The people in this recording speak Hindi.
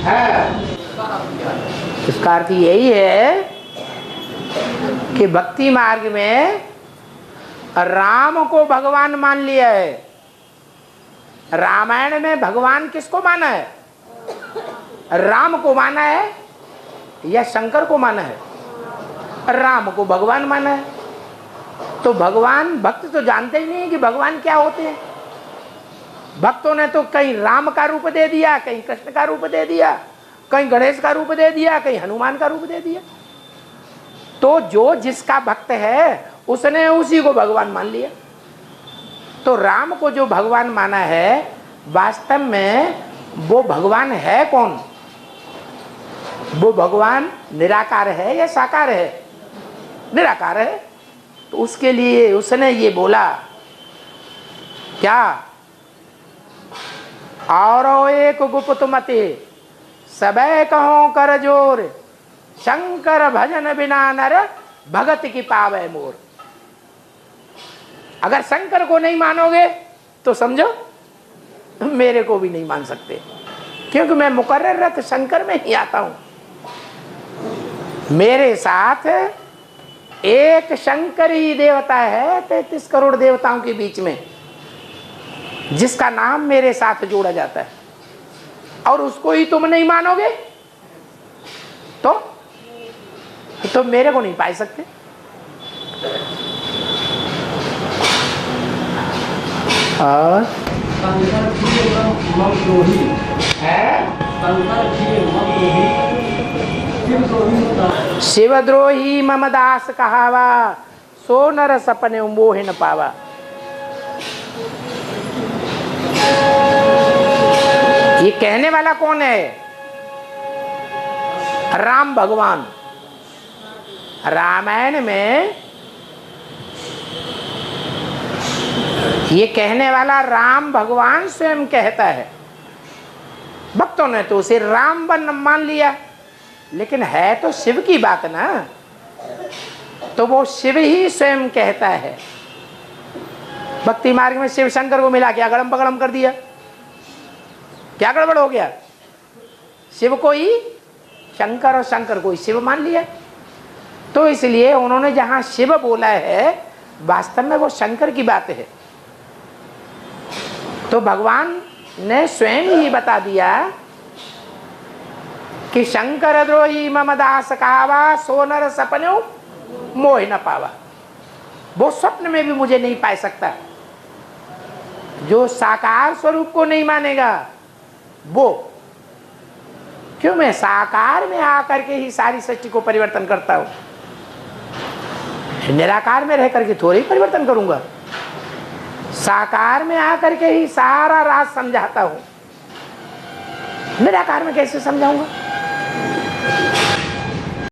है। इसका अर्थ यही है कि भक्ति मार्ग में राम को भगवान मान लिया है। रामायण में भगवान किसको माना है? राम को माना है या शंकर को माना है? राम को भगवान माना है। तो भगवान, भक्त तो जानते ही नहीं कि भगवान क्या होते हैं। भक्तों ने तो कहीं राम का रूप दे दिया, कहीं कृष्ण का रूप दे दिया, कहीं गणेश का रूप दे दिया, कहीं हनुमान का रूप दे दिया। तो जो जिसका भक्त है उसने उसी को भगवान मान लिया। तो राम को जो भगवान माना है, वास्तव में वो भगवान है कौन? वो भगवान निराकार है या साकार है? निराकार है। तो उसके लिए उसने ये बोला क्या? और एक गुप्त मते सबे कहो कर जोर, शंकर भजन बिना नर भगत की पावे मोर। अगर शंकर को नहीं मानोगे तो समझो मेरे को भी नहीं मान सकते, क्योंकि मैं मुकर्रर शंकर में ही आता हूं। मेरे साथ एक शंकर ही देवता है 33 करोड़ देवताओं के बीच में, जिसका नाम मेरे साथ जोड़ा जाता है, और उसको ही तुम नहीं मानोगे तो मेरे को नहीं पा सकते। और शिवद्रोही मम दास कहावा, सो नर सपने मोह न पावा। ये कहने वाला कौन है? राम भगवान। रामायण में ये कहने वाला राम भगवान स्वयं कहता है। भक्तों ने तो उसे राम मान लिया, लेकिन है तो शिव की बात ना। तो वो शिव ही स्वयं कहता है। भक्ति मार्ग में शिव शंकर को मिला के अगड़म पगड़म कर दिया। क्या गड़बड़ हो गया? शिव को ही शंकर और शंकर को ही शिव मान लिया। तो इसलिए उन्होंने जहां शिव बोला है, वास्तव में वो शंकर की बात है। तो भगवान ने स्वयं ही बता दिया कि शंकर द्रोही मम दास कहावा, सो नर सपने मोह न पावा। वो स्वप्न में भी मुझे नहीं पा सकता। जो साकार स्वरूप को नहीं मानेगा वो, क्यों? मैं साकार में आकर के ही सारी सृष्टि को परिवर्तन करता हूं। निराकार में रह करके थोड़ी परिवर्तन करूंगा। साकार में आकर के ही सारा राज समझाता हूं। निराकार में कैसे समझाऊंगा?